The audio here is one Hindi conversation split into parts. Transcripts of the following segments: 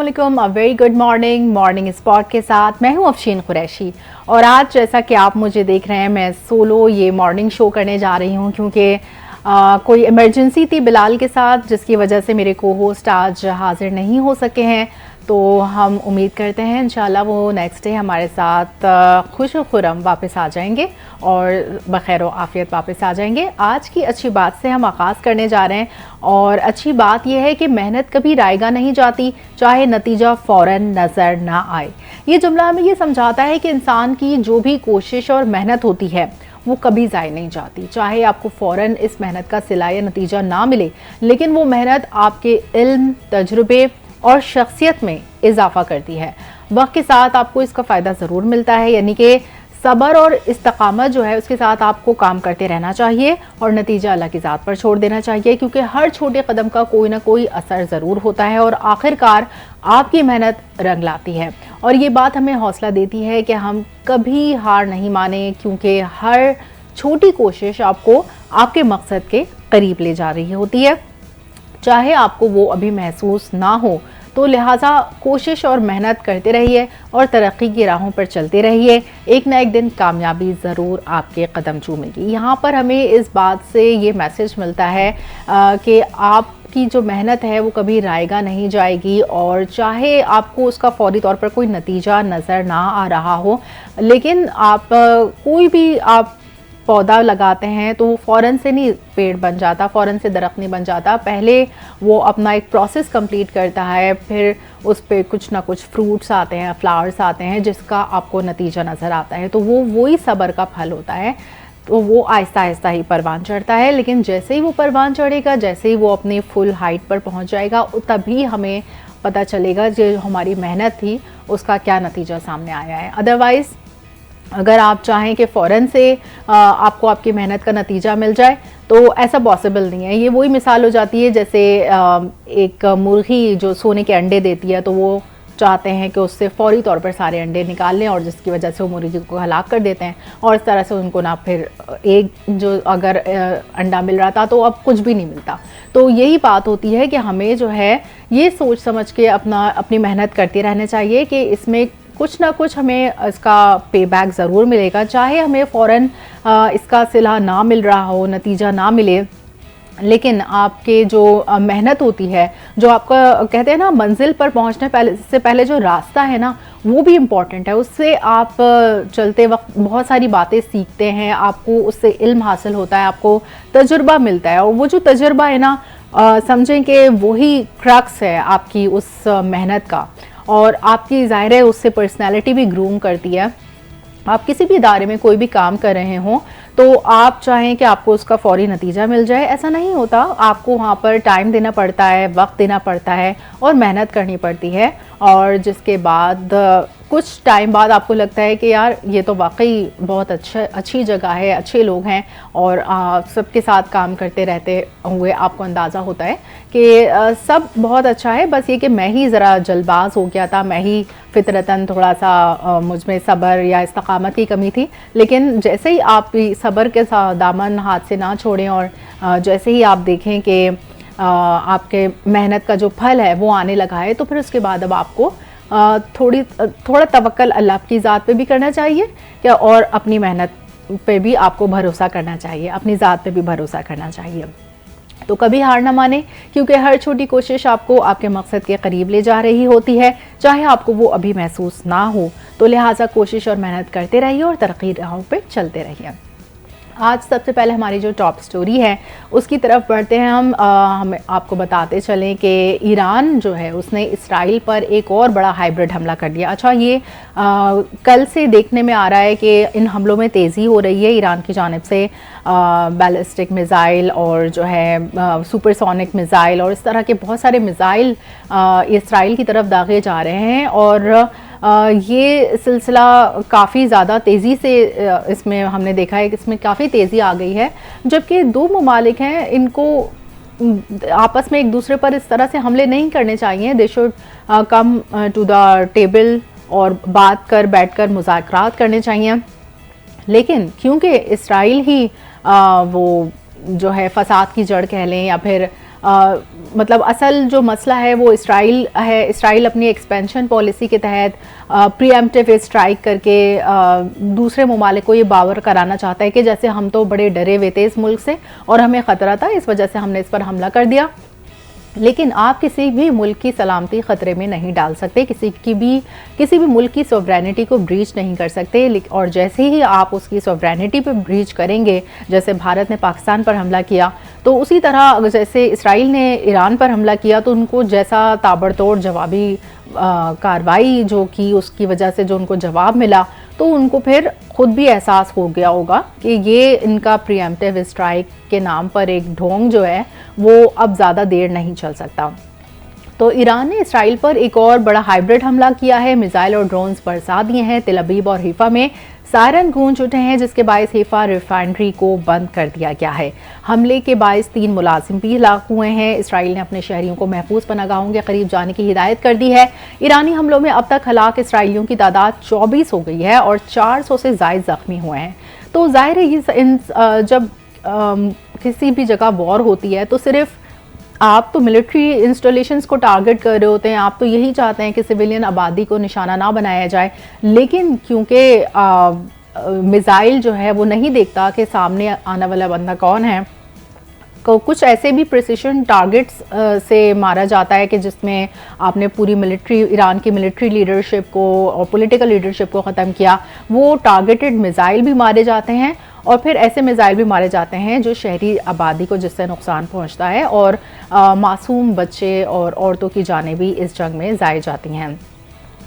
अस्सलामुअलैकुम, a very good morning spot के साथ मैं हूं अफशीन कुरैशी। और आज जैसा कि आप मुझे देख रहे हैं, मैं सोलो ये मॉर्निंग शो करने जा रही हूं क्योंकि कोई इमरजेंसी थी बिलाल के साथ, जिसकी वजह से मेरे को होस्ट आज हाजिर नहीं हो सके हैं। तो हम उम्मीद करते हैं इंशाल्लाह वो नेक्स्ट डे हमारे साथ खुश खुरम वापस आ जाएंगे और बखैर आफियत वापस आ जाएंगे। आज की अच्छी बात से हम आगाज़ करने जा रहे हैं और अच्छी बात यह है कि मेहनत कभी रायगा नहीं जाती, चाहे नतीजा फ़ौरन नज़र ना आए। ये जुमला हमें ये समझाता है कि इंसान की जो भी कोशिश और मेहनत होती है वो कभी ज़ाय नहीं जाती। चाहे आपको फ़ौरन इस मेहनत का सिला या नतीजा ना मिले, लेकिन वो मेहनत आपके इल्म, तजुर्बे और शख्सियत में इजाफा करती है। वक्त के साथ आपको इसका फ़ायदा ज़रूर मिलता है, यानी कि सब्र और इस्तकामत जो है उसके साथ आपको काम करते रहना चाहिए और नतीजा अल्लाह की ज़ात पर छोड़ देना चाहिए, क्योंकि हर छोटे कदम का कोई ना कोई असर ज़रूर होता है और आखिरकार आपकी मेहनत रंग लाती है। और ये बात हमें हौसला देती है कि हम कभी हार नहीं माने, क्योंकि हर छोटी कोशिश आपको आपके मकसद के करीब ले जा रही होती है, चाहे आपको वो अभी महसूस ना हो। तो लिहाजा कोशिश और मेहनत करते रहिए और तरक्की की राहों पर चलते रहिए। एक ना एक दिन कामयाबी ज़रूर आपके कदम चूमेगी। यहाँ पर हमें इस बात से ये मैसेज मिलता है कि आपकी जो मेहनत है वो कभी रायगा नहीं जाएगी, और चाहे आपको उसका फौरी तौर पर कोई नतीजा नज़र ना आ रहा हो, लेकिन आप कोई भी आप पौधा लगाते हैं तो वो फ़ौरन से नहीं पेड़ बन जाता, फ़ौरन से दरख्त नहीं बन जाता। पहले वो अपना एक प्रोसेस कंप्लीट करता है, फिर उस पे कुछ ना कुछ फ्रूट्स आते हैं, फ्लावर्स आते हैं, जिसका आपको नतीजा नज़र आता है। तो वो वही सब्र का फल होता है। तो वो आहिस्ता आहिस्ता ही परवान चढ़ता है, लेकिन जैसे ही वो परवान चढ़ेगा, जैसे ही वो अपनी फुल हाइट पर पहुँच जाएगा, तभी हमें पता चलेगा जो हमारी मेहनत थी उसका क्या नतीजा सामने आया है। अदरवाइज़ अगर आप चाहें कि फ़ौरन से आपको आपकी मेहनत का नतीजा मिल जाए, तो ऐसा पॉसिबल नहीं है। ये वही मिसाल हो जाती है जैसे एक मुर्गी जो सोने के अंडे देती है, तो वो चाहते हैं कि उससे फौरी तौर पर सारे अंडे निकाल लें, और जिसकी वजह से वो मुर्गी को हलाक कर देते हैं। और इस तरह से उनको ना फिर एक जो अगर अंडा मिल रहा था तो अब कुछ भी नहीं मिलता। तो यही बात होती है कि हमें जो है ये सोच समझ के अपनी मेहनत करते रहना चाहिए कि इसमें कुछ ना कुछ हमें इसका पे बैक ज़रूर मिलेगा, चाहे हमें फ़ौरन इसका सिला ना मिल रहा हो, नतीजा ना मिले, लेकिन आपके जो मेहनत होती है, जो आपका कहते हैं ना मंजिल पर पहुंचने से पहले जो रास्ता है ना, वो भी इम्पॉर्टेंट है। उससे आप चलते वक्त बहुत सारी बातें सीखते हैं, आपको उससे इल्म हासिल होता है, आपको तजुर्बा मिलता है, और वो जो तजुर्बा है ना, समझें कि वही क्रक्स है आपकी उस मेहनत का, और आपकी ज़ाहिर है उससे पर्सनैलिटी भी ग्रूम करती है। आप किसी भी इदारे में कोई भी काम कर रहे हों तो आप चाहें कि आपको उसका फौरी नतीजा मिल जाए, ऐसा नहीं होता। आपको वहाँ पर टाइम देना पड़ता है, वक्त देना पड़ता है और मेहनत करनी पड़ती है, और जिसके बाद कुछ टाइम बाद आपको लगता है कि यार ये तो वाकई बहुत अच्छी जगह है, अच्छे लोग हैं, और सबके साथ काम करते रहते हुए आपको अंदाज़ा होता है कि सब बहुत अच्छा है, बस ये कि मैं ही ज़रा जल्दबाज हो गया था, मैं ही फितरतन थोड़ा सा मुझ में सब्र या इस्तकामत की कमी थी। लेकिन जैसे ही आप सब्र के साथ दामन हाथ से ना छोड़ें और जैसे ही आप देखें कि आपके मेहनत का जो फल है वो आने लगा है, तो फिर उसके बाद अब आपको थोड़ा तवक्कल अल्लाह की ज़ात पे भी करना चाहिए क्या, और अपनी मेहनत पे भी आपको भरोसा करना चाहिए, अपनी ज़ात पे भी भरोसा करना चाहिए। तो कभी हार ना माने, क्योंकि हर छोटी कोशिश आपको आपके मकसद के करीब ले जा रही होती है, चाहे आपको वो अभी महसूस ना हो। तो लिहाजा कोशिश और मेहनत करते रहिए और तरक्की राहों पे चलते रहिए। आज सबसे पहले हमारी जो टॉप स्टोरी है उसकी तरफ बढ़ते हैं हम आपको बताते चलें कि ईरान जो है उसने इसराइल पर एक और बड़ा हाइब्रिड हमला कर दिया। अच्छा, ये कल से देखने में आ रहा है कि इन हमलों में तेज़ी हो रही है ईरान की जानिब से। बैलिस्टिक मिज़ाइल और जो है सुपरसोनिक मिज़ाइल और इस तरह के बहुत सारे मिज़ाइल इसराइल की तरफ दागे जा रहे हैं, और ये सिलसिला काफ़ी ज़्यादा तेज़ी से इसमें हमने देखा है कि इसमें काफ़ी तेज़ी आ गई है। जबकि दो ममालिक हैं, इनको आपस में एक दूसरे पर इस तरह से हमले नहीं करने चाहिए। They should come to the table और बैठकर मुज़ाकरात करने चाहिए। लेकिन क्योंकि इसराइल ही वो जो है फसाद की जड़ कह लें या फिर मतलब असल जो मसला है वो इसराइल है। इसराइल अपनी एक्सपेंशन पॉलिसी के तहत प्रीएम्प्टिव स्ट्राइक करके दूसरे ममालिक को ये बावर कराना चाहता है कि जैसे हम तो बड़े डरे हुए थे इस मुल्क से और हमें ख़तरा था, इस वजह से हमने इस पर हमला कर दिया। लेकिन आप किसी भी मुल्क की सलामती ख़तरे में नहीं डाल सकते, किसी भी मुल्क की सॉवरेनिटी को ब्रीच नहीं कर सकते। और जैसे ही आप उसकी सॉवरेनिटी पर ब्रीच करेंगे, जैसे भारत ने पाकिस्तान पर हमला किया, तो उसी तरह जैसे इसराइल ने ईरान पर हमला किया तो उनको जैसा ताबड़तोड़ जवाबी कार्रवाई जो की, उसकी वजह से जो उनको जवाब मिला, तो उनको फिर खुद भी एहसास हो गया होगा कि ये इनका प्रीएम्प्टिव स्ट्राइक के नाम पर एक ढोंग जो है वो अब ज़्यादा देर नहीं चल सकता। तो ईरान ने इसराइल पर एक और बड़ा हाइब्रिड हमला किया है, मिसाइल और ड्रोन्स बरसा दिए हैं। तेल अवीव और हिफा में सायरन गूंज उठे हैं, जिसके बायस हिफा रिफाइनरी को बंद कर दिया गया है। हमले के बायस 3 मुलाजिम भी हलाक हुए हैं। इसराइल ने अपने शहरियों को महफूज पनाहगाहों के करीब जाने की हिदायत कर दी है। ईरानी हमलों में अब तक हलाक इसराइलियों की तादाद 24 हो गई है और 400 से ज़ायद जख्मी हुए हैं। तो जाहिर है जब किसी भी जगह वॉर होती है तो सिर्फ आप तो मिलिट्री इंस्टॉलेशंस को टारगेट कर रहे होते हैं, आप तो यही चाहते हैं कि सिविलियन आबादी को निशाना ना बनाया जाए। लेकिन क्योंकि मिसाइल जो है वो नहीं देखता कि सामने आने वाला बंदा कौन है, कुछ ऐसे भी प्रिसिशन टारगेट्स से मारा जाता है कि जिसमें आपने पूरी ईरान की मिलिट्री लीडरशिप को और पॉलिटिकल लीडरशिप को ख़त्म किया। वो टारगेटेड मिसाइल भी मारे जाते हैं और फिर ऐसे मिसाइल भी मारे जाते हैं जो शहरी आबादी को जिससे नुकसान पहुंचता है और मासूम बच्चे और औरतों की जानें भी इस जंग में ज़ाय जाती हैं।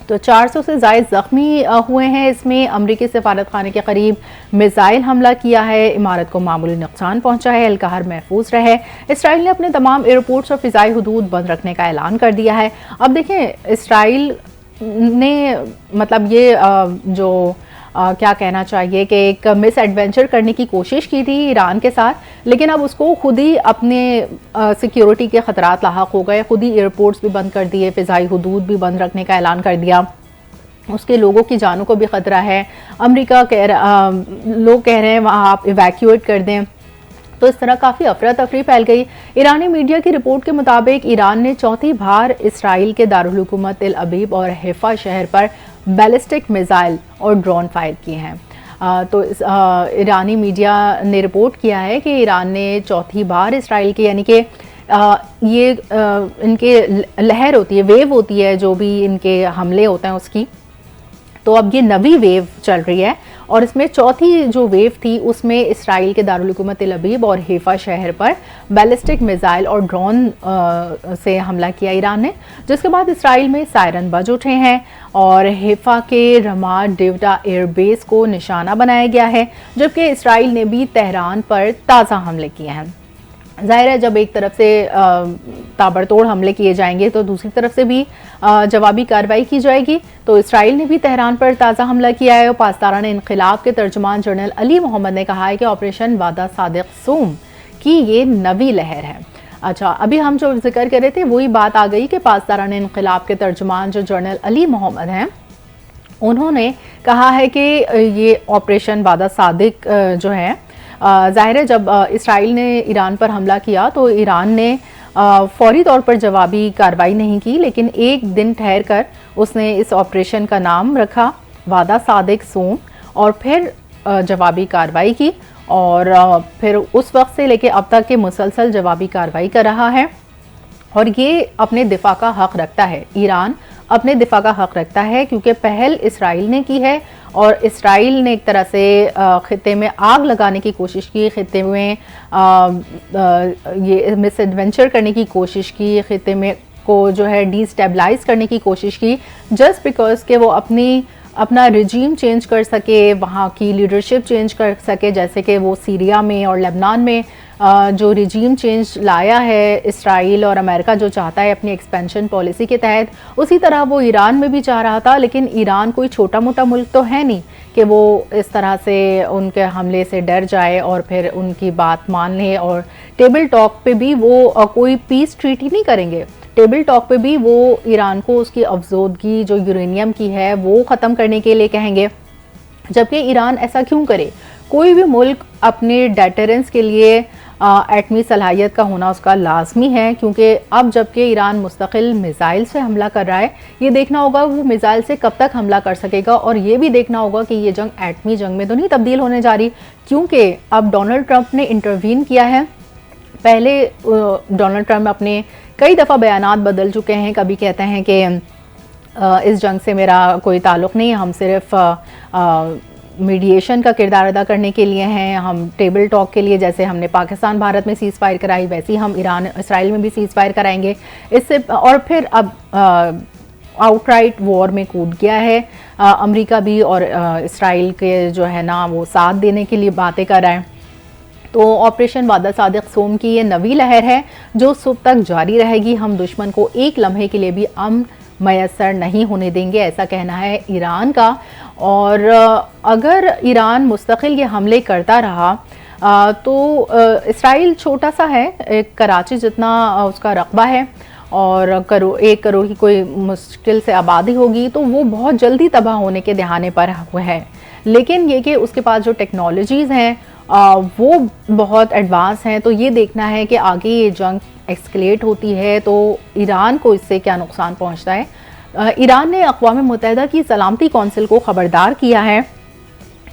तो 400 से ज़ायद ज़ख्मी हुए हैं। इसमें अमरीकी सफारत खाने के करीब मिसाइल हमला किया है, इमारत को मामूली नुकसान पहुंचा है, एहलकार महफूज रहे। इसराइल ने अपने तमाम एयरपोर्ट्स और फ़िज़ाई हदूद बंद रखने का ऐलान कर दिया है। अब देखें, इसराइल ने मतलब ये जो क्या कहना चाहिए कि एक मिस एडवेंचर करने की कोशिश की थी ईरान के साथ, लेकिन अब उसको खुद ही अपने सिक्योरिटी के ख़तरात लाहक हो गए, खुद ही एयरपोर्ट्स भी बंद कर दिए, फ़िज़ाई हदूद भी बंद रखने का ऐलान कर दिया। उसके लोगों की जानों को भी ख़तरा है। अमेरिका लोग कह रहे हैं वहाँ आप इवैक्यूएट कर दें। तो इस तरह काफ़ी अफरा तफरी फैल गई। ईरानी मीडिया की रिपोर्ट के मुताबिक ईरान ने चौथी बार इसराइल के दारुल हुकूमत तेल अवीव और हिफा शहर पर बैलिस्टिक मिसाइल और ड्रोन फायर किए हैं। तो ईरानी मीडिया ने रिपोर्ट किया है कि ईरान ने चौथी बार इसराइल के, यानी कि ये इनके लहर होती है, वेव होती है, जो भी इनके हमले होते हैं उसकी, तो अब ये नवी वेव चल रही है और इसमें चौथी जो वेव थी उसमें इसराइल के दारुल हुकूमत तेल अवीव और हिफा शहर पर बैलिस्टिक मिसाइल और ड्रोन से हमला किया ईरान ने, जिसके बाद इसराइल में सायरन बज उठे हैं और हिफा के रमाद डेवटा एयरबेस को निशाना बनाया गया है, जबकि इसराइल ने भी तेहरान पर ताज़ा हमले किए हैं। जाहिर है जब एक तरफ से ताबड़तोड़ हमले किए जाएंगे तो दूसरी तरफ से भी जवाबी कार्रवाई की जाएगी। तो इसराइल ने भी तेहरान पर ताज़ा हमला किया है और पासदारान इनक़िलाब के तर्जुमान जनरल अली मोहम्मद ने कहा है कि ऑपरेशन वादा सादिक सूम की ये नवी लहर है। अच्छा, अभी हम जो जिक्र कर रहे थे वही बात आ गई कि पासदारान इनक़िलाब के तर्जुमान जो जनरल अली मोहम्मद हैं, उन्होंने कहा है कि ये ऑपरेशन वादा सादिक जो है, ज़ाहिर है जब इसराइल ने ईरान पर हमला किया तो ईरान ने फौरी तौर पर जवाबी कार्रवाई नहीं की, लेकिन एक दिन ठहर कर उसने इस ऑपरेशन का नाम रखा वादा सादिक सूम और फिर जवाबी कार्रवाई की और फिर उस वक्त से लेकर अब तक के मुसलसल जवाबी कार्रवाई कर रहा है और ये अपने दिफा का हक़ रखता है। ईरान अपने दिफा का हक़ रखता है क्योंकि पहल इसराइल ने की है और इसराइल ने एक तरह से ख़ित्ते में आग लगाने की कोशिश की, ख़ित्ते में ये मिस एडवेंचर करने की कोशिश की, ख़ित्ते में को जो है डिस्टेबलाइज करने की कोशिश की, जस्ट बिकॉज के वो अपना रिजीम चेंज कर सके, वहाँ की लीडरशिप चेंज कर सके, जैसे कि वो सीरिया में और लेबनान में जो रिजीम चेंज लाया है इसराइल और अमेरिका जो चाहता है अपनी एक्सपेंशन पॉलिसी के तहत, उसी तरह वो ईरान में भी चाह रहा था। लेकिन ईरान कोई छोटा मोटा मुल्क तो है नहीं कि वो इस तरह से उनके हमले से डर जाए और फिर उनकी बात मान ले, और टेबल टॉक पे भी वो कोई पीस ट्रीटी नहीं करेंगे। टेबल टॉक पे भी वो ईरान को उसकी अफजोदगी जो यूरेनियम की है वो ख़त्म करने के लिए कहेंगे, जबकि ईरान ऐसा क्यों करे? कोई भी मुल्क अपने डेटरेंस के लिए एटमी सलाहियत का होना उसका लाजमी है, क्योंकि अब जबकि ईरान मुस्तकिल मिसाइल से हमला कर रहा है, ये देखना होगा वो मिसाइल से कब तक हमला कर सकेगा, और ये भी देखना होगा कि ये जंग एटमी जंग में तो नहीं तब्दील होने जा रही, क्योंकि अब डोनाल्ड ट्रंप ने इंटरवीन किया है। पहले डोनाल्ड ट्रंप अपने कई दफ़ा बयानात बदल चुके हैं, कभी कहते हैं कि इस जंग से मेरा कोई ताल्लुक़ नहीं, हम सिर्फ मीडिएशन का किरदार अदा करने के लिए हैं, हम टेबल टॉक के लिए, जैसे हमने पाकिस्तान भारत में सीज़ फायर कराई वैसे ही हम ईरान इसराइल में भी सीज़ फायर कराएंगे। इससे और फिर अब आउटराइट वॉर में कूद गया है अमेरिका भी, और इसराइल के जो है ना वो साथ देने के लिए बातें कर रहा है। तो ऑपरेशन वादा सादिक सोम की ये नवी लहर है जो सुबह तक जारी रहेगी। हम दुश्मन को एक लम्हे के लिए भी अमन मैसर नहीं होने देंगे, ऐसा कहना है ईरान का। और अगर ईरान मुस्तकिल ये हमले करता रहा तो इसराइल छोटा सा है, एक कराची जितना उसका रकबा है, और 1 करोड़ की कोई मुश्किल से आबादी होगी, तो वो बहुत जल्दी तबाह होने के दहाने पर है। लेकिन ये कि उसके पास जो टेक्नोलॉजीज़ हैं वो बहुत एडवांस हैं, तो ये देखना है कि आगे ये जंग एक्सकलेट होती है तो ईरान को इससे क्या नुकसान पहुंचता है। ईरान ने अक़वाम मुत्तहिदा की सलामती कौंसिल को ख़बरदार किया है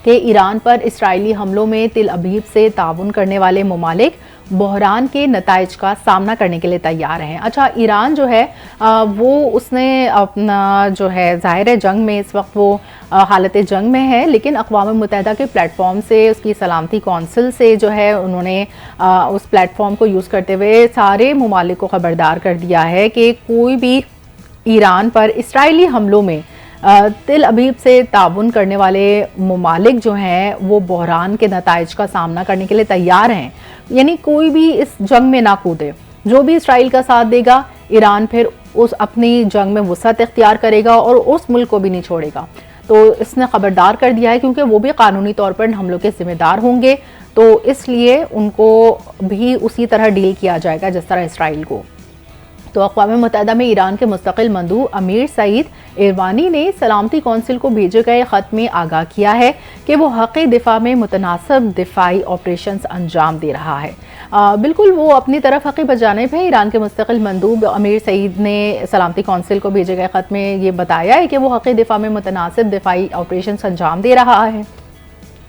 कि ईरान पर इसराइली हमलों में तिल अबीब से ताउन करने वाले ममालिक बहरान के नताइज का सामना करने के लिए तैयार हैं। अच्छा, ईरान जो है वो उसने अपना जो है ज़ाहिर है जंग में इस वक्त वो हालत जंग में है, लेकिन अक़वाम मुत्तहिदा के प्लेटफॉर्म से, उसकी सलामती कौंसिल से जो है उन्होंने उस प्लेटफॉर्म को यूज़ करते हुए सारे ममालिक को ख़बरदार कर दिया है कि कोई भी ईरान पर इसराइली हमलों में तिल अबीब से ताउन करने वाले ममालिक जो हैं वो बहरान के नताइज का सामना करने के लिए तैयार हैं। यानी कोई भी इस जंग में ना कूदे, जो भी इसराइल का साथ देगा ईरान फिर उस अपनी जंग में वसअत इख्तियार करेगा और उस मुल्क को भी नहीं छोड़ेगा। तो इसने खबरदार कर दिया है, क्योंकि वो भी कानूनी तौर पर हमलों के जिम्मेदार होंगे, तो इसलिए उनको भी उसी तरह डील किया जाएगा जिस तरह इसराइल को। तो अक़वाम मुत्तहिदा में ईरान के मुस्तकिल मंदूब अमीर सईद इरवानी ने सलामती कौंसिल को भेजे गए ख़त में आगाह किया है कि वो हक़ दिफा में मुतनासिब दिफाई ऑपरेशंस अंजाम दे रहा है। बिल्कुल वो अपनी तरफ हक़ बजानिब है। ईरान के मुस्तकिल मंदूब अमीर सईद ने सलामती कौंसिल को भेजे गए ख़त में ये बताया है कि वो हक़ दिफा में मुतनासिब दिफाई ऑपरेशंस अंजाम दे रहा है,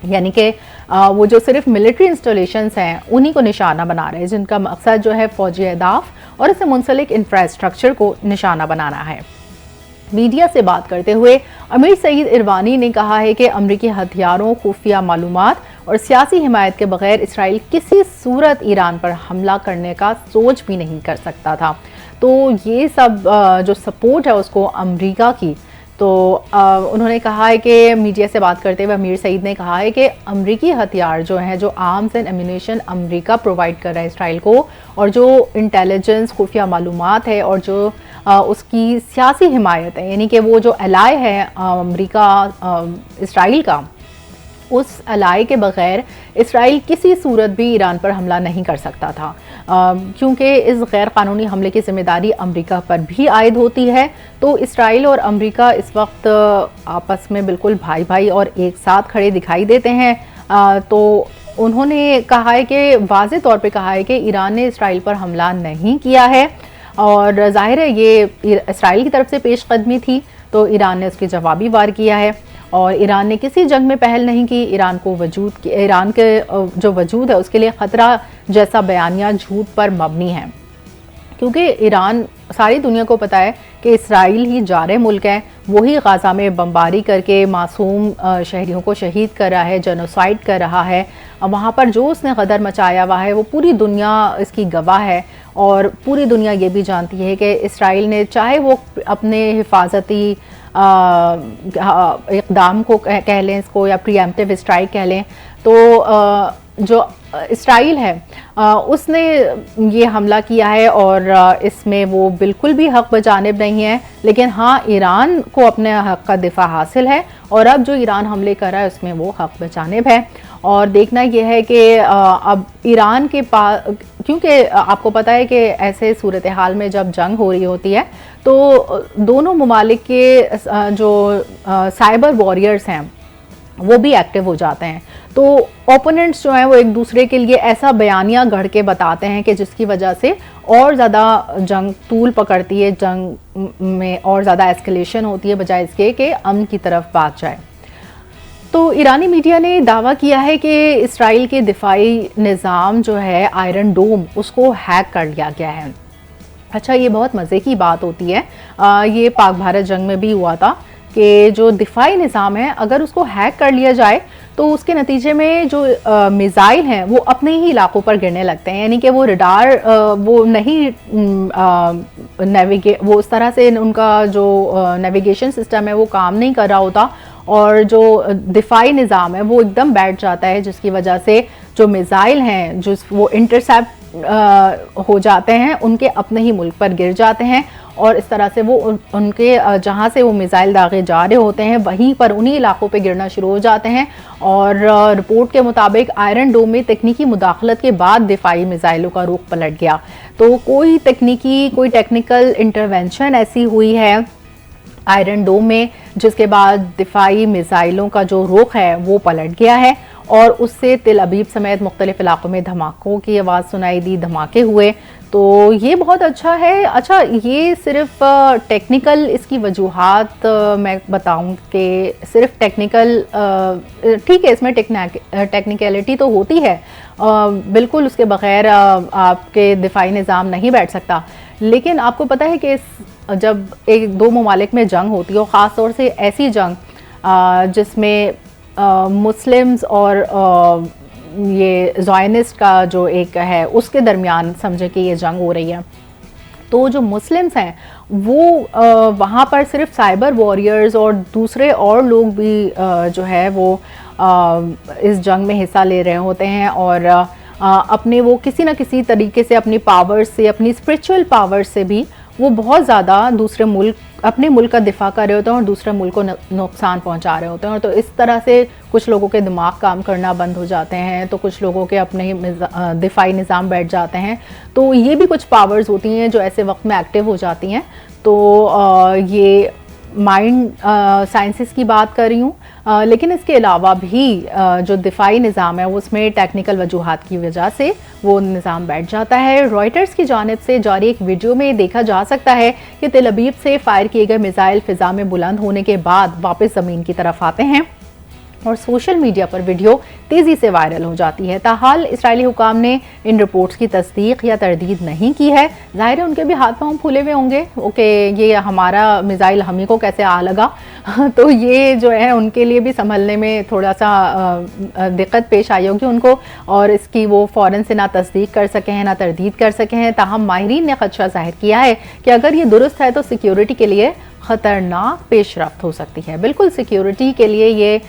यानी कि वो जो सिर्फ मिलिट्री इंस्टॉलेशंस हैं उन्हीं को निशाना बना रहे हैं, जिनका मकसद जो है फ़ौजी अहदाफ और इससे मुंसलिक इंफ्रास्ट्रक्चर को निशाना बनाना है। मीडिया से बात करते हुए अमीर सईद इरवानी ने कहा है कि अमरीकी हथियारों, खुफिया मालूमात और सियासी हिमायत के बगैर इसराइल किसी सूरत ईरान पर हमला करने का सोच भी नहीं कर सकता था। तो ये सब जो सपोर्ट है उसको अमरीका की, तो उन्होंने कहा है कि मीडिया से बात करते हुए अमीर सईद ने कहा है कि अमरीकी हथियार जो हैं, जो arms and ammunition America provide कर रहा है इसराइल को, और जो इंटेलिजेंस खुफिया मालूमात है और जो उसकी सियासी हिमायत है, यानी कि वो जो अलाय है अमरीका इसराइल का, उस अलाय के बगैर इसराइल किसी सूरत भी ईरान पर हमला नहीं कर सकता था, क्योंकि इस गैर कानूनी हमले की जिम्मेदारी अमेरिका पर भी आयद होती है। तो इसराइल और अमेरिका इस वक्त आपस में बिल्कुल भाई भाई और एक साथ खड़े दिखाई देते हैं। तो उन्होंने कहा है कि वाज़े तौर पे कहा है कि ईरान ने इसराइल पर हमला नहीं किया है, और जाहिर है ये इसराइल की तरफ से पेशकदमी थी, तो ईरान ने उसके जवाबी वार किया है। और ईरान ने किसी जंग में पहल नहीं की। ईरान के जो वजूद है उसके लिए ख़तरा जैसा बयानिया झूठ पर मबनी है, क्योंकि ईरान सारी दुनिया को पता है कि इसराइल ही जारे मुल्क है, वही गाज़ा में बमबारी करके मासूम शहरियों को शहीद कर रहा है, जेनोसाइड कर रहा है। वहाँ पर जो उसने गदर मचाया हुआ है वो पूरी दुनिया इसकी गवाह है, और पूरी दुनिया ये भी जानती है कि इसराइल ने, चाहे वो अपने हिफाजती इक़दाम को कह लें इसको, या प्रीएम्प्टिव स्ट्राइक कह लें, तो जो इसराइल है उसने ये हमला किया है, और इसमें वो बिल्कुल भी हक़ बजानिब नहीं है। लेकिन हाँ, ईरान को अपने हक़ का दिफा हासिल है, और अब जो ईरान हमले कर रहा है उसमें वो हक़ बजानिब है। और देखना यह है कि अब ईरान के पास, क्योंकि आपको पता है कि ऐसे सूरत हाल में जब जंग हो रही होती है तो दोनों ममालिक के जो साइबर वॉरियर्स हैं वो भी एक्टिव हो जाते हैं। तो ओपोनेंट्स जो हैं वो एक दूसरे के लिए ऐसा बयानिया गढ़ के बताते हैं कि जिसकी वजह से और ज़्यादा जंग तूल पकड़ती है, जंग में और ज़्यादा एस्केलेशन होती है बजाय इसके कि अमन की तरफ भाग जाए। तो ईरानी मीडिया ने दावा किया है कि इसराइल के दिफाई निज़ाम जो है आयरन डोम, उसको हैक कर लिया गया है। अच्छा, ये बहुत मज़े की बात होती है, ये पाक भारत जंग में भी हुआ था कि जो दिफाई निज़ाम है अगर उसको हैक कर लिया जाए तो उसके नतीजे में जो मिसाइल हैं वो अपने ही इलाकों पर गिरने लगते हैं, यानी कि वो रडार वो नहीं वो उस तरह से उनका जो नेविगेशन सिस्टम है वो काम नहीं कर रहा होता और जो दिफाई निज़ाम है वो एकदम बैठ जाता है, जिसकी वजह से जो मिसाइल हैं जो वो इंटरसेप्ट हो जाते हैं, उनके अपने ही मुल्क पर गिर जाते हैं और इस तरह से वो उनके जहाँ से वो मिसाइल दागे जा रहे होते हैं वहीं पर उन्हीं इलाकों पे गिरना शुरू हो जाते हैं। और रिपोर्ट के मुताबिक आयरन डोम में तकनीकी मुदाखलत के बाद दिफाई मिसाइलों का रुख पलट गया। तो कोई टेक्निकल इंटरवेंशन ऐसी हुई है आयरन डोम में जिसके बाद दिफाई मिसाइलों का जो रुख है वो पलट गया है और उससे तिल अबीब समेत मुख्तलिफ इलाकों में धमाकों की आवाज़ सुनाई दी, धमाके हुए। तो ये बहुत अच्छा है। अच्छा, ये सिर्फ टेक्निकल इसकी वजूहात मैं बताऊं कि सिर्फ टेक्निकल ठीक है, इसमें टेक्निकलिटी तो होती है, बिल्कुल उसके बगैर आपके दिफाई निज़ाम नहीं बैठ सकता। लेकिन आपको पता है कि जब एक दो ममालिक में जंग होती है और ख़ास तौर से ऐसी जंग जिसमें मुस्लिम्स और ये ज़ायनिस्ट का जो एक है उसके दरमियान समझे कि ये जंग हो रही है, तो जो मुस्लिम्स हैं वो वहाँ पर सिर्फ साइबर वॉरियर्स और दूसरे और लोग भी जो है वो इस जंग में हिस्सा ले रहे होते हैं और अपने वो किसी न किसी तरीके से अपनी पावर से, अपनी स्पिरिचुअल पावर से भी वो बहुत ज़्यादा दूसरे मुल्क, अपने मुल्क का दिफा कर रहे होते हैं और दूसरे मुल्क को नुकसान पहुंचा रहे होते हैं। और तो इस तरह से कुछ लोगों के दिमाग काम करना बंद हो जाते हैं, तो कुछ लोगों के अपने ही दिफाई निज़ाम बैठ जाते हैं। तो ये भी कुछ पावर्स होती हैं जो ऐसे वक्त में एक्टिव हो जाती हैं। तो ये माइंड साइंसेस की बात कर रही हूँ, लेकिन इसके अलावा भी जो दिफाई निज़ाम है उसमें टेक्निकल वजूहात की वजह से वो निज़ाम बैठ जाता है। रॉयटर्स की जानिब से जारी एक वीडियो में देखा जा सकता है कि तेल अबीब से फायर किए गए मिसाइल फ़िज़ा में बुलंद होने के बाद वापस ज़मीन की तरफ आते हैं और सोशल मीडिया पर वीडियो तेज़ी से वायरल हो जाती है। ताहाल इसराइली हुकाम ने इन रिपोर्ट्स की तस्दीक या तरदीद नहीं की है। ज़ाहिर है उनके भी हाथ पांव फूले हुए होंगे, ओके ये हमारा मिसाइल हम ही को कैसे आ लगा तो ये जो है उनके लिए भी संभलने में थोड़ा सा दिक्कत पेश आई होगी उनको, और इसकी वो फ़ौरन से ना तस्दीक कर सके हैं ना तरदीद कर सके हैं। ताहम माहिरीन ने खदशा जाहिर किया है कि अगर ये दुरुस्त है तो सिक्योरिटी के लिए ख़तरनाक पेशरफ्त हो सकती है। बिल्कुल सिक्योरिटी के लिए ये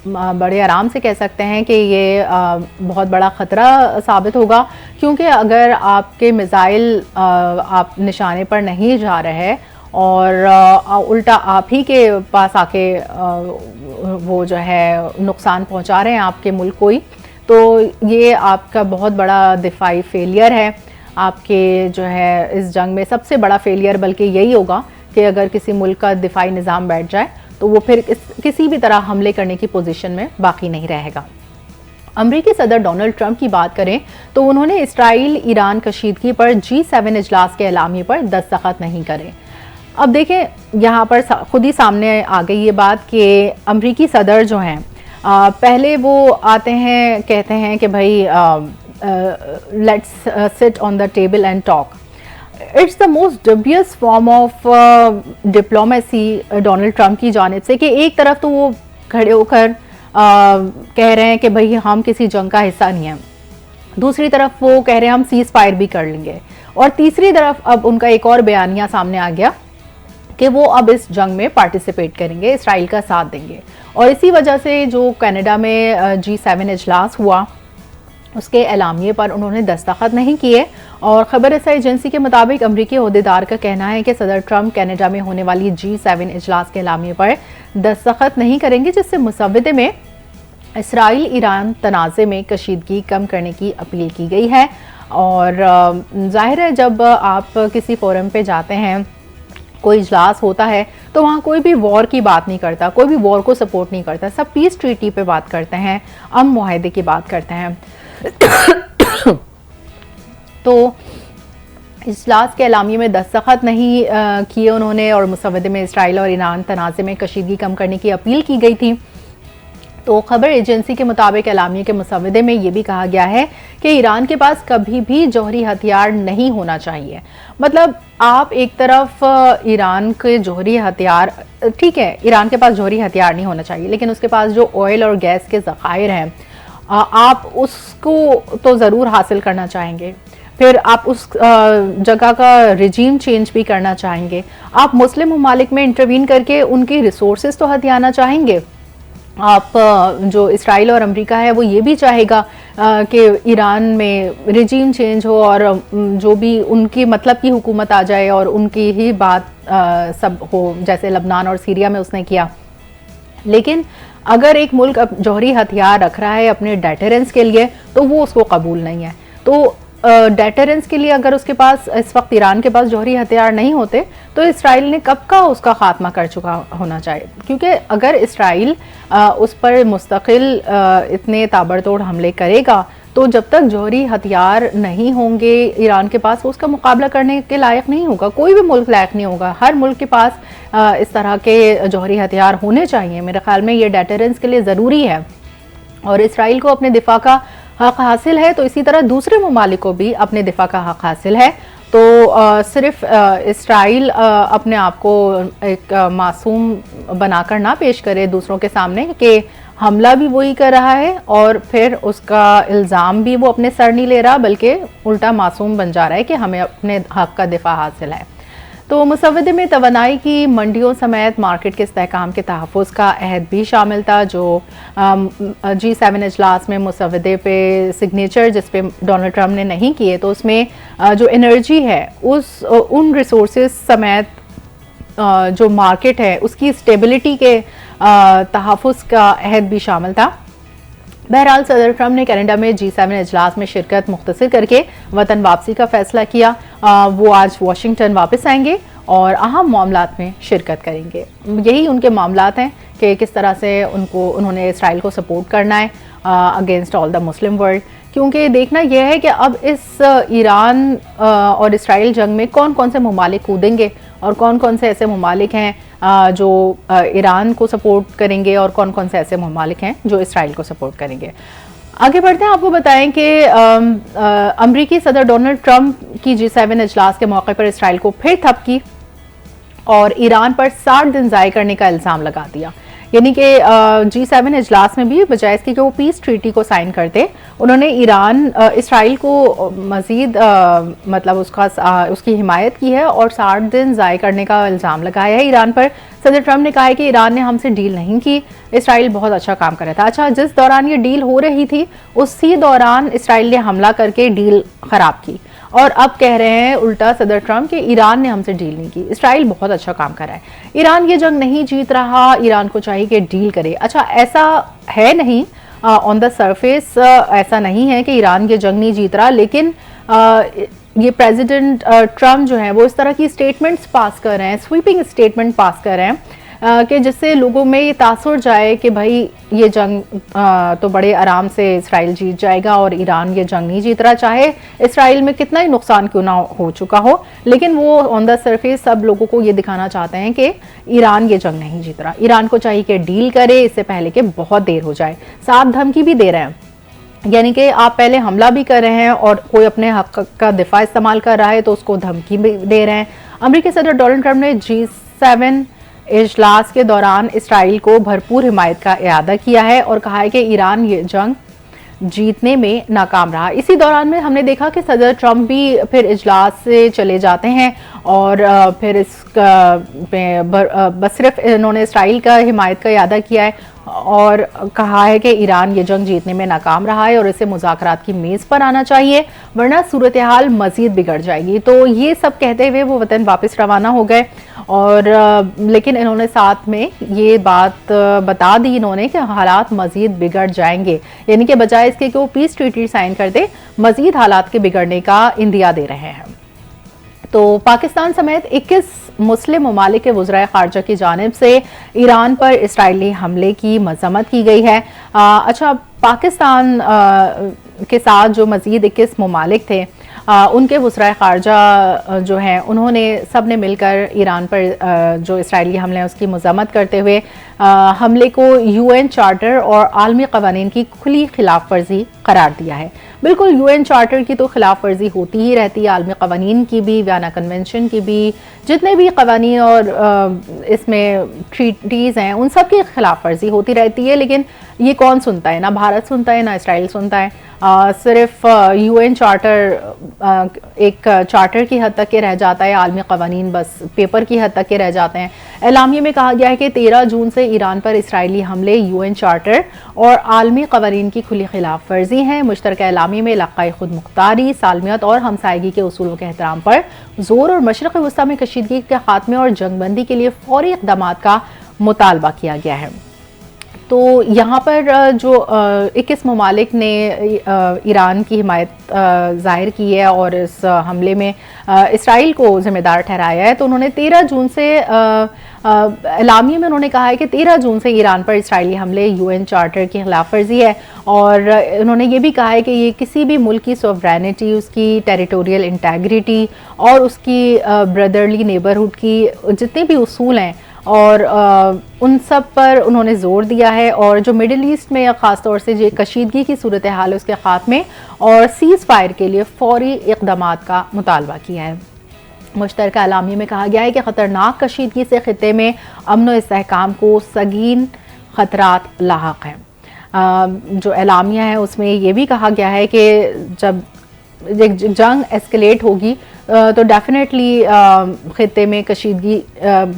बड़े आराम से कह सकते हैं कि ये बहुत बड़ा ख़तरा साबित होगा, क्योंकि अगर आपके मिसाइल आप निशाने पर नहीं जा रहे और उल्टा आप ही के पास आके वो जो है नुकसान पहुंचा रहे हैं आपके मुल्क को ही, तो ये आपका बहुत बड़ा दिफाई फेलियर है। आपके जो है इस जंग में सबसे बड़ा फेलियर बल्कि यही होगा कि अगर किसी मुल्क का दिफाई निज़ाम बैठ जाए तो वो फिर किसी भी तरह हमले करने की पोजीशन में बाकी नहीं रहेगा। अमेरिकी सदर डोनाल्ड ट्रंप की बात करें तो उन्होंने इसराइल ईरान कशीदगी पर G7 इजलास के एलामिये पर दस्तखत नहीं करे। अब देखें यहाँ पर खुद ही सामने आ गई ये बात कि अमेरिकी सदर जो हैं पहले वो आते हैं कहते हैं कि भाई let's sit on the table and talk. It's the most dubious form of diplomacy Donald Trump की जानिब से कि एक तरफ तो वो खड़े होकर कह रहे हैं कि भाई हम किसी जंग का हिस्सा नहीं हैं, दूसरी तरफ वो कह रहे हैं हम सीज फायर भी कर लेंगे, और तीसरी तरफ अब उनका एक और बयानिया सामने आ गया कि वो अब इस जंग में पार्टिसिपेट करेंगे, इसराइल का साथ देंगे। और इसी वजह से जो कनाडा में G7 इजलास हुआ उसके एलामिये पर उन्होंने दस्तखत नहीं किए। और खबर रसाई एजेंसी के मुताबिक अमरीकी ओहदेदार का कहना है कि सदर ट्रंप कनाडा में होने वाली G7 इजलास के एलामिये पर दस्तखत नहीं करेंगे, जिससे मुसव्वदे में इसराइल ईरान तनाज़े में कशीदगी कम करने की अपील की गई है। और जाहिर है जब आप किसी फोरम पे जाते हैं कोई इजलास होता है तो वहाँ कोई भी वॉर की बात नहीं करता, कोई भी वॉर को सपोर्ट नहीं करता, सब पीस ट्रीटी पे बात करते हैं, अमन मुआहदे की बात करते हैं। तो इजलास के एलामिये में दस्तखत नहीं किए उन्होंने और मुसव्वदे में इसराइल और ईरान तनाज़े में कशीदगी कम करने की अपील की गई थी। तो खबर एजेंसी के मुताबिक एलामिये के मुसव्वदे में ये भी कहा गया है कि ईरान के पास कभी भी जौहरी हथियार नहीं होना चाहिए। मतलब आप एक तरफ ईरान के जौहरी हथियार, ठीक है ईरान के पास जौहरी हथियार नहीं होना चाहिए, लेकिन उसके पास जो ऑयल और गैस के ज़खायर हैं आप उसको तो ज़रूर हासिल करना चाहेंगे, फिर आप उस जगह का रिजीम चेंज भी करना चाहेंगे, आप मुस्लिम ममालिक में इंटरवीन करके उनकी रिसोर्सेज तो हथियाना चाहेंगे। आप जो इसराइल और अमेरिका है वो ये भी चाहेगा कि ईरान में रिजीम चेंज हो और जो भी उनकी मतलब की हुकूमत आ जाए और उनकी ही बात सब हो, जैसे लबनान और सीरिया में उसने किया। लेकिन अगर एक मुल्क जौहरी हथियार रख रहा है अपने डेटरेंस के लिए तो वो उसको कबूल नहीं है। तो डेटरेंस के लिए अगर उसके पास इस वक्त ईरान के पास जौहरी हथियार नहीं होते तो इसराइल ने कब का उसका खात्मा कर चुका होना चाहिए, क्योंकि अगर इसराइल उस पर मुस्तकिल इतने ताबड़तोड़ हमले करेगा तो जब तक जौहरी हथियार नहीं होंगे ईरान के पास, उसका मुकाबला करने के लायक नहीं होगा, कोई भी मुल्क लायक नहीं होगा। हर मुल्क के पास इस तरह के जौहरी हथियार होने चाहिए। मेरे ख्याल में ये डेटरेंस के लिए ज़रूरी है और इसराइल को अपने दिफा का हक हासिल है, तो इसी तरह दूसरे ममालिक को भी अपने दिफा का हक हासिल है। तो सिर्फ इसराइल अपने आप को एक मासूम बनाकर ना पेश करे दूसरों के सामने कि हमला भी वही कर रहा है और फिर उसका इल्ज़ाम भी वो अपने सर नहीं ले रहा, बल्कि उल्टा मासूम बन जा रहा है कि हमें अपने हक का दिफा हासिल है। तो मुसव्वदे में तवानाई की मंडियों समेत मार्केट के इस्तेहकाम के तहफ़्फ़ुज़ का अहद भी शामिल था, जो G7 इजलास में मुसव्वदे पे सिग्नेचर जिस पे डोनाल्ड ट्रंप ने नहीं किए, तो उसमें जो एनर्जी है उन रिसोर्सेज समेत जो मार्केट है उसकी स्टेबिलिटी के तहफ़्फ़ुज़ का अहद भी शामिल था। बहरहाल सदर ट्रंप ने कनाडा में G7 इजलास में शिरकत मुख्तसर करके वतन वापसी का फैसला किया। वो आज वाशिंगटन वापस आएंगे और अहम मामलात में शिरकत करेंगे। यही उनके मामलात हैं कि किस तरह से उन्होंने इसराइल को सपोर्ट करना है against all the Muslim world, क्योंकि देखना यह है कि अब इस ईरान और इसराइल जंग में कौन कौन से ममालिक कूदेंगे और कौन कौन से ऐसे ममालिक हैं जो ईरान को सपोर्ट करेंगे और कौन कौन से ऐसे ममालिक हैं जो इसराइल को सपोर्ट करेंगे। आगे बढ़ते हैं, आपको बताएं कि अमरीकी सदर डोनाल्ड ट्रंप की G7 इजलास के मौके पर इसराइल को फिर थपकी और ईरान पर 60 दिन ज़ाय करने का इल्ज़ाम लगा दिया। यानी कि G7 इजलास में भी बजाय इसके कि वो पीस ट्रीटी को साइन करते, उन्होंने इसराइल को मज़ीद मतलब उसकी हिमायत की है और 60 दिन ज़ाय करने का इल्ज़ाम लगाया है ईरान पर। सदर ट्रंप ने कहा है कि ईरान ने हमसे डील नहीं की, इसराइल बहुत अच्छा काम कर रहा था। अच्छा, जिस दौरान ये डील हो रही थी उसी दौरान इसराइल ने हमला करके डील ख़राब की और अब कह रहे हैं उल्टा सदर ट्रंप कि ईरान ने हमसे डील नहीं की, इसराइल बहुत अच्छा काम कर रहा है। ईरान ये जंग नहीं जीत रहा, ईरान को चाहिए कि डील करे। अच्छा, ऐसा है नहीं, ऑन द सरफेस ऐसा नहीं है कि ईरान ये जंग नहीं जीत रहा, लेकिन ये प्रेसिडेंट ट्रंप जो है वो इस तरह की स्टेटमेंट्स पास कर रहे हैं, स्वीपिंग स्टेटमेंट पास कर रहे हैं कि जिससे लोगों में ये तासुर जाए कि भाई ये जंग तो बड़े आराम से इसराइल जीत जाएगा और ईरान ये जंग नहीं जीत रहा, चाहे इसराइल में कितना ही नुकसान क्यों ना हो चुका हो। लेकिन वो ऑन द सरफेस सब लोगों को ये दिखाना चाहते हैं कि ईरान ये जंग नहीं जीत रहा, ईरान को चाहिए कि डील करे इससे पहले कि बहुत देर हो जाए। साथ धमकी भी दे रहे हैं, यानी कि आप पहले हमला भी कर रहे हैं और कोई अपने हक का दिफा इस्तेमाल कर रहा है तो उसको धमकी भी दे रहे हैं। अमेरिकी सदर डोनाल्ड ट्रंप ने G7 इजलास के दौरान इसराइल को भरपूर हिमायत का इरादा किया है और कहा है कि ईरान ये जंग जीतने में नाकाम रहा। इसी दौरान में हमने देखा कि सदर ट्रंप भी फिर इजलास से चले जाते हैं और फिर बस सिर्फ इन्होंने इसराइल का हिमायत का इरादा किया है और कहा है कि ईरान ये जंग जीतने में नाकाम रहा है और इसे मुज़ाकरात की मेज़ पर आना चाहिए वरना सूरत हाल मज़ीद बिगड़ जाएगी। तो ये सब कहते हुए वो वतन वापस रवाना हो गए और लेकिन इन्होंने साथ में ये बात बता दी इन्होंने कि हालात मज़ीद बिगड़ जाएंगे, यानी कि बजाय इसके कि वो पीस ट्रीटी साइन कर दे, मज़ीद हालात के बिगड़ने का इंदिया दे रहे हैं। तो पाकिस्तान समेत 21 मुस्लिम ममालिक के वज़राए ख़ारजा की जानिब से ईरान पर इसराइली हमले की मज़म्मत की गई है। अच्छा, पाकिस्तान के साथ जो मज़ीद 21 ममालिक थे, उनके वज़राए ख़ारजा जो हैं उन्होंने सब ने मिलकर ईरान पर जो इसराइली हमले हैं उसकी मज़म्मत करते हुए हमले को UN चार्टर और आलमी क़वानीन की खुली खिलाफ वर्जी करार दिया है। बिल्कुल, UN चार्टर की तो खिलाफ वर्जी होती ही रहती है, आलमी क़वानीन की भी, वियना कन्वेंशन की भी, जितने भी क़वानीन और इसमें ट्रीटीज़ हैं उन सब की खिलाफ वर्जी होती रहती है। लेकिन ये कौन सुनता है? ना भारत सुनता है, ना इसराइल सुनता है। सिर्फ UN चार्टर एक चार्टर की हद तक के रह जाता है, आलमी क़वानीन बस पेपर की हद तक के रह जाते हैं। एलामिये में कहा गया है कि 13 जून से ईरान पर इसराइली हमले UN चार्टर और आलमी क़वानीन की खुली खिलाफ वर्जी हैं। मुश्तरका एलामिये में इलाक़ाई खुद मुख्तारी, सालमियत और हमसायगी के उसूलों के एहतराम पर जोर और मशरक़ वस्ता में कशीदगी के खात्मे और जंगबंदी के लिए फौरी इक़दामात का मुतालबा किया गया है। तो यहाँ पर जो 21 ममालिक ने ईरान की हिमायत ज़ाहिर की है और इस हमले में इसराइल को ज़िम्मेदार ठहराया है। तो उन्होंने 13 जून से एलामिये में उन्होंने कहा है कि 13 जून से ईरान पर इसराइली हमले UN चार्टर की खिलाफ वर्जी है। और उन्होंने ये भी कहा है कि ये किसी भी मुल्क की सॉवरेनिटी, उसकी टेरिटोरियल इंटेग्रिटी और उसकी ब्रदरली नेबरहुड की जितने भी उसूल हैं और उन सब पर उन्होंने जोर दिया है। और जो मिडिल ईस्ट में ख़ास तौर से जो कशीदगी की सूरत हाल है उसके खात्मे और सीज़ फायर के लिए फौरी इक़दामात का मुतालबा किया है। मुश्तरका एलामिये में कहा गया है कि ख़तरनाक कशीदगी से ख़ित्ते में अमन व इस्तेहकाम को संगीन ख़तरात लाहक हैं। जो एलामिया है उसमें ये भी कहा गया है कि जब एक जंग एस्केलेट होगी तो डेफिनेटली ख़ित्ते में कशीदगी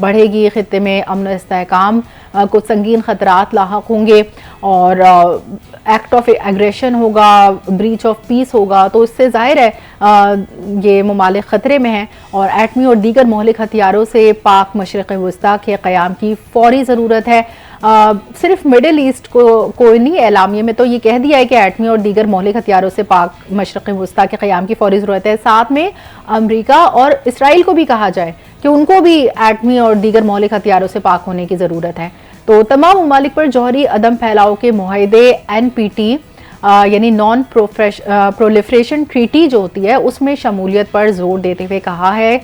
बढ़ेगी, ख़ित्ते में अमन इस्तेहकाम को संगीन ख़तरात लाहक होंगे और एक्ट ऑफ एग्रेशन होगा, ब्रीच ऑफ पीस होगा। तो इससे ज़ाहिर है ये ममालिक ख़तरे में हैं और एटमी और दीगर मोहलिक हथियारों से पाक मशरिक़ वस्ता के क़याम की फ़ौरी ज़रूरत है। सिर्फ मिडिल ईस्ट को नहीं, एलामिये में तो ये कह दिया है कि एटमी और दीगर मौलिक हथियारों से पाक मशरिक़ वस्ता के क़याम की फौरी ज़रूरत है। साथ में अमेरिका और इसराइल को भी कहा जाए कि उनको भी एटमी और दीगर मौलिक हथियारों से पाक होने की ज़रूरत है। तो तमाम ममालिक पर जौहरी अदम फैलाव के मुआहदे NPT यानी नॉन प्रोलिफरेशन ट्रीटी जो होती है उसमें शमूलियत पर जोर देते हुए कहा है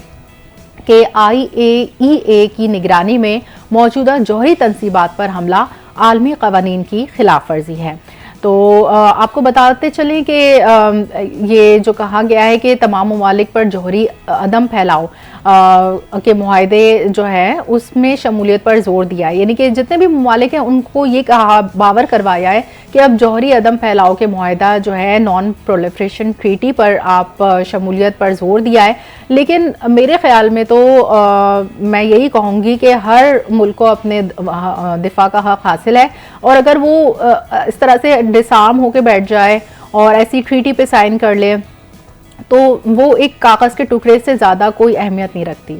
कि IAEA की निगरानी में मौजूदा जौहरी तनसीबात पर हमला आलमी क़वानीन की खिलाफ वर्जी है। तो आपको बताते चलें कि ये जो कहा गया है कि तमाम ममालिक पर जौहरी अदम फैलाव के मुआहदे जो है उसमें शमूलियत पर जोर दिया है। यानी कि जितने भी ममालिक हैं उनको ये कहा, बावर करवाया है कि अब जौहरी अदम फैलाव के मुआहदा जो है नॉन प्रोलिफरेशन ट्रीटी पर आप शमूलियत पर जोर दिया है। लेकिन मेरे ख्याल में तो मैं यही कहूँगी कि हर मुल्क को अपने दिफा का हक हासिल है और अगर वो इस तरह से डिसार्म होकर बैठ जाए और ऐसी ट्रीटी पे साइन कर ले तो वो एक कागज़ के टुकड़े से ज़्यादा कोई अहमियत नहीं रखती।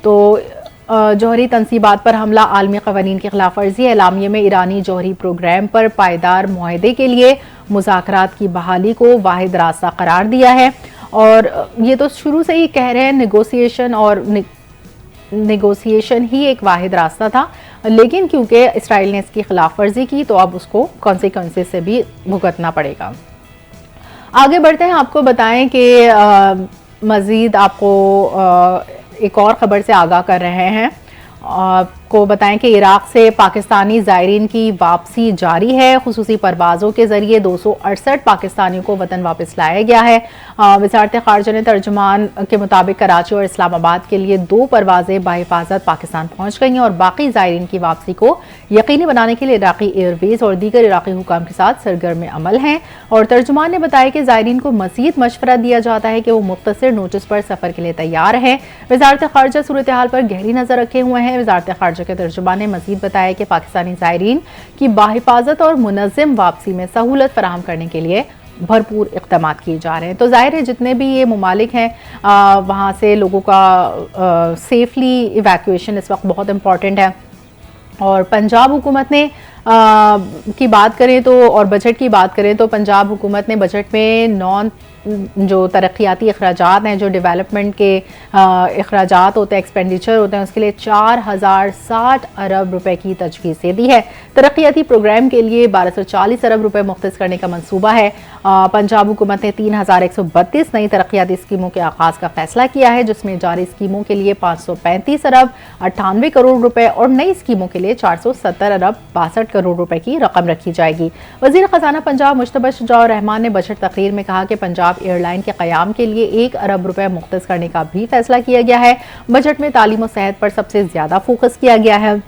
तो जौहरी तनसीबात पर हमला आलमी क़वानीन की खिलाफ वर्जी है। एलामिये में ईरानी जौहरी प्रोग्राम पर पायदार मुआहदे के लिए मुज़ाकरात की बहाली को वाहिद रास्ता करार दिया है। और ये तो शुरू से ही कह रहे हैं नेगोशिएशन ही एक वाहिद रास्ता था, लेकिन क्योंकि इसराइल ने इसकी खिलाफ वर्जी की तो अब उसको कॉन्सिक्वेंसेस से भी भुगतना पड़ेगा। आगे बढ़ते हैं, आपको बताएं कि मज़ीद आपको एक और ख़बर से आगाह कर रहे हैं। आपको बताएं कि इराक़ से पाकिस्तानी ज़ायरीन की वापसी जारी है। खुसूसी परवाज़ों के ज़रिए 268 पाकिस्तानियों को वतन वापस लाया गया है। वज़ारत ख़ारजा ने तर्जुमान के मुताबिक कराची और इस्लामाबाद के लिए 2 परवाज़ें बाहिफाज़त पाकिस्तान पहुँच गई हैं और बाकी ज़ायरीन की वापसी को यकीनी बनाने के लिए इराक़ी एयरवेज़ और दीगर इराक़ी हुकाम के साथ सरगर्म अमल हैं। और तर्जुमान ने बताया कि ज़ायरीन को मज़ीद मशवरा दिया जाता है कि वो मुख्तसर नोटिस पर सफ़र के लिए तैयार हैं। वज़ारत ख़ारजा सूरत हाल पर गहरी नज़र रखे हुए हैं। वज़ारत ख़ारजा के तर्जुमान ने मज़ीद बताया कि पाकिस्तानी ज़ायरीन की बाहिफाज़त और मुनज़्ज़म वापसी में सहूलत फराहम करने के लिए भरपूर इक़दाम किए जा रहे हैं। तो ज़ाहिर है जितने भी ये ममालिक हैं वहाँ से लोगों का सेफली इवैक्यूएशन इस वक्त बहुत इम्पॉर्टेंट है। और पंजाब हुकूमत ने की बात करें तो और बजट की बात करें तो पंजाब हुकूमत ने बजट में नॉन जो तरक्याती अखराजात हैं, जो डेवलपमेंट के अखराजात होते हैं, एक्सपेंडिचर होते हैं, उसके लिए 4060 अरब रुपए की तजवीज़ दे दी है। तरक्याती प्रोग्राम के लिए 1240 अरब रुपए मुख्तस करने का मंसूबा है। पंजाब हुकूमत ने 3132 नई तरक्याती स्कीमों के आगाज़ का फैसला किया है, जिसमें जारी स्कीमों के लिए 535 अरब 98 करोड़ रुपए और नई स्कीमों के लिए 470 अरब 62 करोड़ रुपए की रकम रखी जाएगी। वज़ीर ख़जाना पंजाब मुश्तबा शुजा रहमान ने बजट तकरीर में कहा कि पंजाब एयरलाइन के क़याम के लिए 1 अरब रुपए मुख्तस करने का भी फैसला किया गया है। बजट में तालीम और सेहत पर सबसे ज्यादा फोकस किया गया है।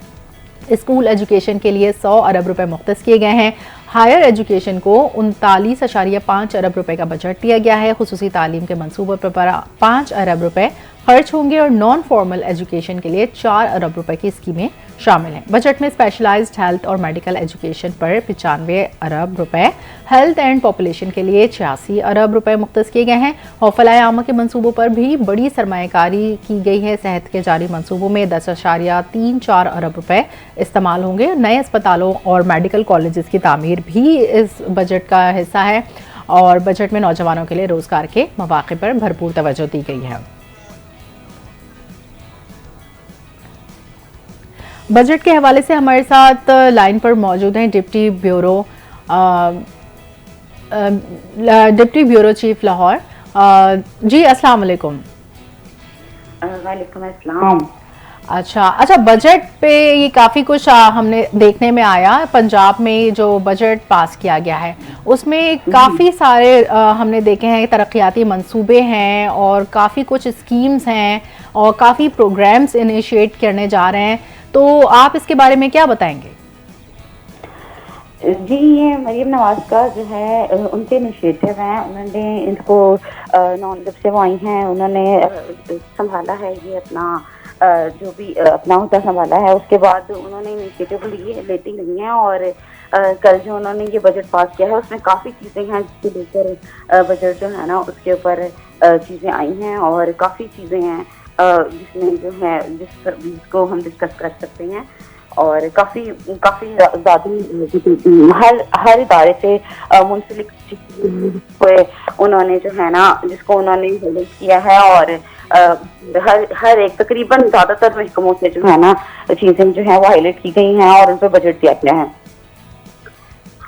स्कूल एजुकेशन के लिए 100 अरब रुपए मुख्तस किए गए हैं। हायर एजुकेशन को 39.5 अरब रुपए का बजट दिया गया है। खुसूसी तालीम के मंसूबों पर 5 अरब रुपए खर्च होंगे और नॉन फॉर्मल एजुकेशन के लिए 4 अरब रुपए की स्कीमें शामिल हैं। बजट में स्पेशलाइज्ड हेल्थ और मेडिकल एजुकेशन पर 95 अरब रुपए, हेल्थ एंड पॉपुलेशन के लिए 86 अरब रुपए मुख्तस किए गए हैं। हौफलाए आमा के मंसूबों पर भी बड़ी सरमायाकारी की गई है। सेहत के जारी मंसूबों में 10.34 अरब रुपए इस्तेमाल होंगे। नए अस्पतालों और मेडिकल कॉलेजेस की तामीर भी इस बजट का हिस्सा है और बजट में नौजवानों के लिए रोजगार के मौके पर भरपूर तवज्जो दी गई है। बजट के हवाले से हमारे साथ लाइन पर मौजूद हैं डिप्टी ब्यूरो चीफ लाहौर। जी अस्सलाम वालेकुम। वालेकुम अस्सलाम। अच्छा, बजट पे ये काफ़ी कुछ हमने देखने में आया। पंजाब में जो बजट पास किया गया है उसमें काफ़ी सारे हमने देखे हैं तरक्याती मंसूबे हैं और काफ़ी कुछ स्कीम्स हैं और काफ़ी प्रोग्राम्स इनिशिएट करने जा रहे हैं, तो आप इसके बारे में क्या बताएंगे? जी, ये मरीम नवाज का जो है उनके इनिशिएटिव हैं। उन्होंने इनको जब से वो आई हैं उन्होंने संभाला है ये अपना जो भी अपना होता संभाला है। उसके बाद उन्होंने इनिशिएटिव लेती नहीं है और कल जो उन्होंने ये बजट पास किया है उसमें काफ़ी चीज़ें हैं जिसको लेकर बजट जो है ना उसके ऊपर चीज़ें आई हैं और काफ़ी चीज़ें हैं जिसमें जो है जिसको हम डिस्कस कर सकते हैं और काफ़ी ज़्यादा हर इदारे से मुंसलिक उन्होंने जो है ना जिसको उन्होंने हेल्प किया है और हर एक तकरीबन ज़्यादातर महकमों से जो है ना चीज़ें जो है वो हाईलाइट की गई हैं और उन पर बजट दिया गया है।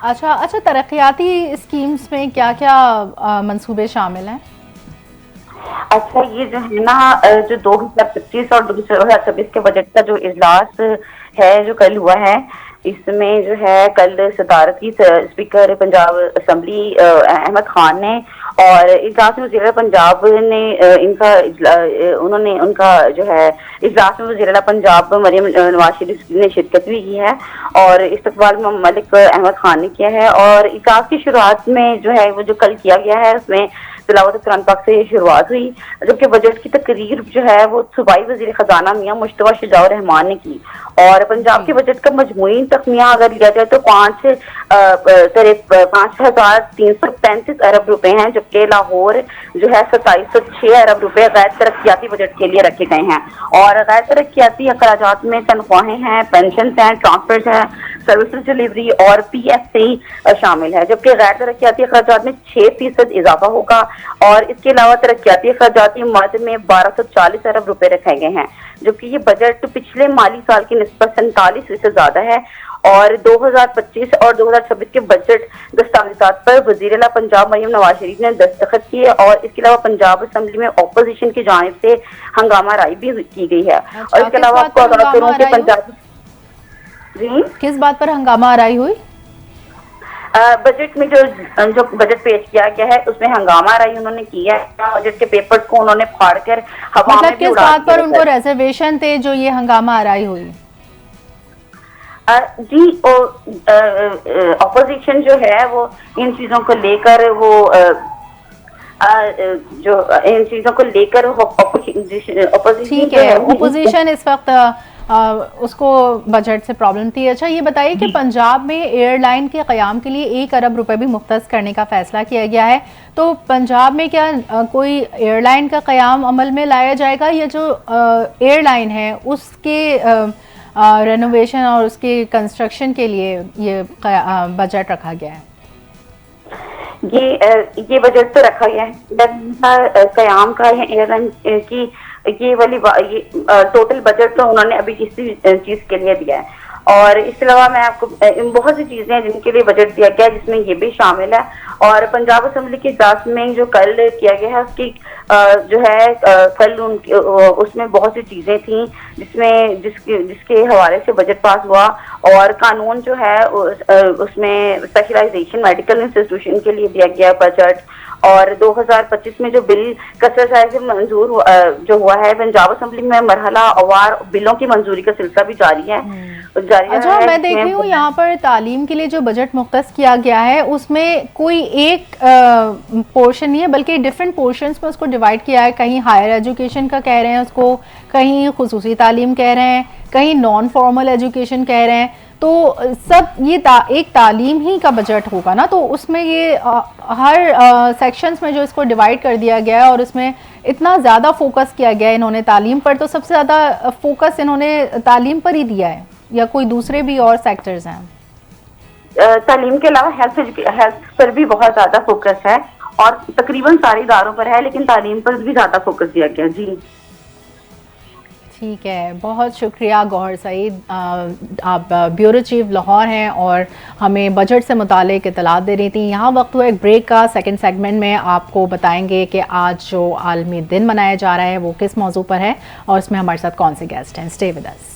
अच्छा, तरक्याती स्कीम्स में क्या क्या मंसूबे शामिल हैं? अच्छा, ये जो है ना जो 2025 और 2026 के बजट का जो इजलास है जो कल हुआ है, इसमें जो है कल सदारत की स्पीकर पंजाब असम्बली अहमद खान ने और इजलास में वज़ीर पंजाब ने उनका जो है इजलास में वज़ीर पंजाब मरीम नवाज शरीफ ने शिरकत भी की है और इस्तकबाल मलिक अहमद खान ने किया है। और इजलास की शुरुआत में जो है वो जो कल किया गया है उसमें तिलावत कुरान पाक से शुरुआत हुई, जबकि बजट की तकरीर जो है वो सूबाई वज़ीर ख़जाना मियां मुश्तबा शुजा रहमान ने की। और पंजाब के बजट का मजमूई तखमिया अगर लिया जाए तो 5,335 अरब रुपए हैं, जबकि लाहौर जो है 2706 अरब रुपए गैर तरक्याती बजट के लिए रखे गए हैं। और गैर तरक्याती अखराजात में तनख्वाहें हैं, पेंशन हैं, ट्रांसफर है, सर्विसेज डिलीवरी और PFC शामिल है, जबकि गैर तरक्याती अखराजात में 6% इजाफा होगा। और इसके अलावा तरक्याती अखराजाती मद में 1240 अरब रुपए रखे गए हैं, जबकि ये बजट पिछले माली साल की निस्बत 47% ज्यादा है। और 2025 और 2026 के बजट दस्तावेजात पर वज़ीर-ए-आला पंजाब मरीम नवाज शरीफ ने दस्तखत किए और इसके अलावा पंजाब असम्बली में ऑपोजिशन की जानिब से हंगामा राय भी की गई है। और इसके अलावा आपको आगाह करूं कि पंजाब किस बात पर हंगामा राय हुई? बजट में जो बजट पेश किया गया है उसमें हंगामा राय उन्होंने किया है। बजट के पेपर्स को उन्होंने फाड़कर हवा में किस बात पर उनको रिजर्वेशन थे जो ये हंगामा राय हुई? जी, ऑपोजिशन जो है वो इन चीजों को लेकर वो जो इन चीजों को लेकर ऑपोजिशन इस वक्त उसको बजट से प्रॉब्लम थी। अच्छा, ये बताइए कि पंजाब में एयरलाइन के क़याम के लिए 1 अरब रुपए भी मुख्तस करने का फैसला किया गया है, तो पंजाब में क्या कोई एयरलाइन का क़याम अमल में लाया जाएगा या जो एयरलाइन है उसके रेनोवेशन और उसके कंस्ट्रक्शन के लिए ये बजट रखा गया है? ये बजट तो रखा गया है कयाम का है एयरलाइन की। ये वाली ये टोटल बजट तो उन्होंने अभी इसी चीज के लिए दिया है। और इसके अलावा मैं आपको बहुत सी चीजें हैं जिनके लिए बजट दिया गया है, जिसमें ये भी शामिल है। और पंजाब असेंबली के इजलास में जो कल किया गया है उसकी जो है कल उसमें बहुत सी चीजें थी जिसके हवाले से बजट पास हुआ। और कानून जो है उसमें स्पेशलाइजेशन मेडिकल इंस्टीट्यूशन के लिए दिया गया बजट। और 2025 में जो बिल कसरत से मंजूर जो हुआ है, पंजाब असेंबली में मरहला अवार बिलों की मंजूरी का सिलसिला भी जारी है। अच्छा, मैं देख रही हूँ यहाँ पर तालीम के लिए जो बजट मुख्तस किया गया है उसमें कोई एक पोर्शन नहीं है, बल्कि डिफरेंट पोर्शंस में उसको डिवाइड किया है। कहीं हायर एजुकेशन का कह रहे हैं उसको, कहीं खुसूसी तालीम कह रहे हैं, कहीं नॉन फॉर्मल एजुकेशन कह रहे हैं। तो सब ये एक तालीम ही का बजट होगा ना, तो उसमें ये हर सेक्शंस में जो इसको डिवाइड कर दिया गया है और उसमें इतना ज़्यादा फोकस किया गया है इन्होंने तालीम पर, तो सबसे ज़्यादा फोकस इन्होंने तालीम पर ही दिया है या कोई दूसरे भी और सेक्टर्स हैं? तालीम के अलावा हेल्थ पर भी बहुत ज्यादा फोकस है और तकरीबन सारे इदारों पर है, लेकिन तालीम पर भी ज्यादा फोकस दिया गया। जी ठीक है, बहुत शुक्रिया गौहर सईद। आप ब्यूरो चीफ लाहौर हैं और हमें बजट से मुतालिक इतलात दे रही थी। यहाँ वक्त हुआ एक ब्रेक का। सेकंड सेगमेंट में आपको बताएंगे कि आज जो आलमी दिन मनाया जा रहा है वो किस मौजू पर है और उसमें हमारे साथ कौन से गेस्ट हैं। Stay with us.